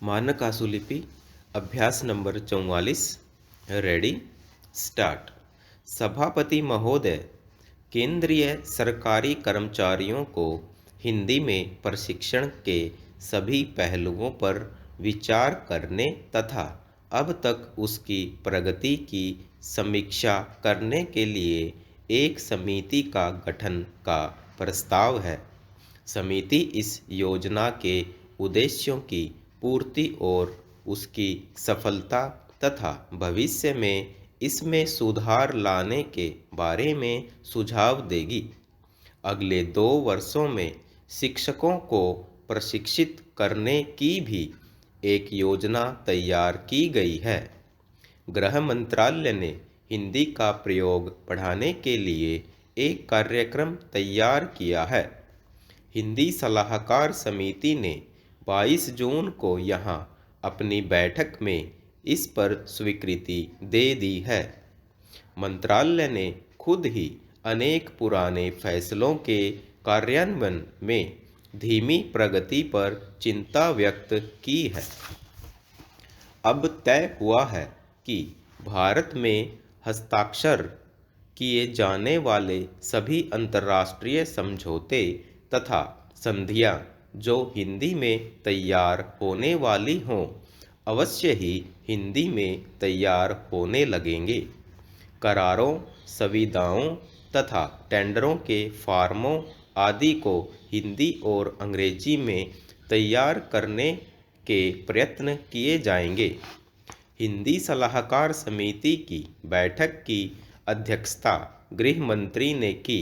मानक आशुलिपि अभ्यास number 44। Ready start. सभापति महोदय, केंद्रीय सरकारी कर्मचारियों को हिंदी में प्रशिक्षण के सभी पहलुओं पर विचार करने तथा अब तक उसकी प्रगति की समीक्षा करने के लिए एक समिति का गठन का प्रस्ताव है। समिति इस योजना के उद्देश्यों की पूर्ति और उसकी सफलता तथा भविष्य में इसमें सुधार लाने के बारे में सुझाव देगी। अगले 2 वर्षों में शिक्षकों को प्रशिक्षित करने की भी एक योजना तैयार की गई है। गृह मंत्रालय ने हिंदी का प्रयोग बढ़ाने के लिए एक कार्यक्रम तैयार किया है। हिंदी सलाहकार समिति ने 22 जून को यहाँ अपनी बैठक में इस पर स्वीकृति दे दी है। मंत्रालय ने खुद ही अनेक पुराने फैसलों के कार्यान्वयन में धीमी प्रगति पर चिंता व्यक्त की है। अब तय हुआ है कि भारत में हस्ताक्षर किए जाने वाले सभी अंतर्राष्ट्रीय समझौते तथा संधियां जो हिंदी में तैयार होने वाली हों, अवश्य ही हिंदी में तैयार होने लगेंगे। करारों, संविदाओं तथा टेंडरों के फार्मों आदि को हिंदी और अंग्रेजी में तैयार करने के प्रयत्न किए जाएंगे। हिंदी सलाहकार समिति की बैठक की अध्यक्षता गृह मंत्री ने की।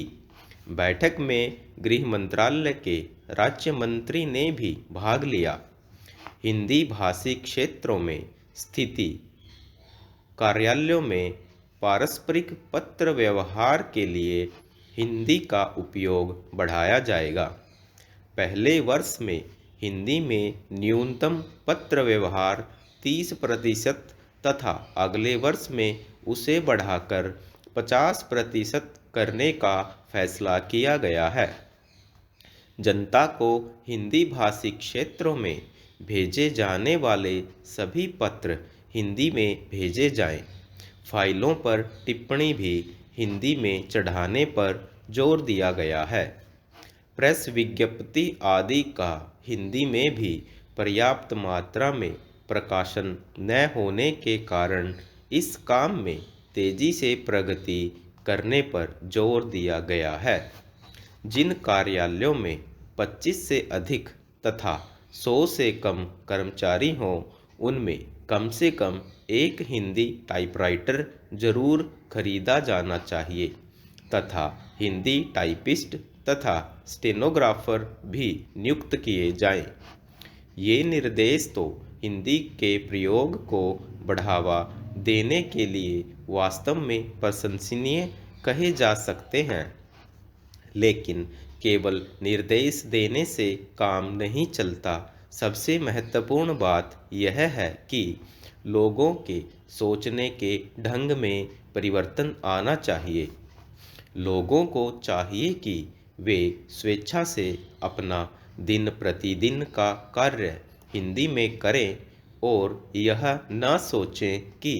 बैठक में गृह मंत्रालय के राज्य मंत्री ने भी भाग लिया। हिंदी भाषी क्षेत्रों में स्थिति कार्यालयों में पारस्परिक पत्र व्यवहार के लिए हिंदी का उपयोग बढ़ाया जाएगा। पहले वर्ष में हिंदी में न्यूनतम पत्र व्यवहार 30% तथा अगले वर्ष में उसे बढ़ाकर 50% करने का फैसला किया गया है। जनता को हिंदी भाषी क्षेत्रों में भेजे जाने वाले सभी पत्र हिंदी में भेजे जाएं। फाइलों पर टिप्पणी भी हिंदी में चढ़ाने पर जोर दिया गया है। प्रेस विज्ञप्ति आदि का हिंदी में भी पर्याप्त मात्रा में प्रकाशन न होने के कारण इस काम में तेजी से प्रगति करने पर जोर दिया गया है। जिन कार्यालयों में 25 से अधिक तथा 100 से कम कर्मचारी हों, उनमें कम से कम एक हिंदी टाइपराइटर जरूर खरीदा जाना चाहिए तथा हिंदी टाइपिस्ट तथा स्टेनोग्राफर भी नियुक्त किए जाएं। ये निर्देश तो हिंदी के प्रयोग को बढ़ावा देने के लिए वास्तव में प्रशंसनीय कहे जा सकते हैं, लेकिन केवल निर्देश देने से काम नहीं चलता। सबसे महत्वपूर्ण बात यह है कि लोगों के सोचने के ढंग में परिवर्तन आना चाहिए। लोगों को चाहिए कि वे स्वेच्छा से अपना दिन प्रतिदिन का कार्य हिंदी में करें और यह न सोचें कि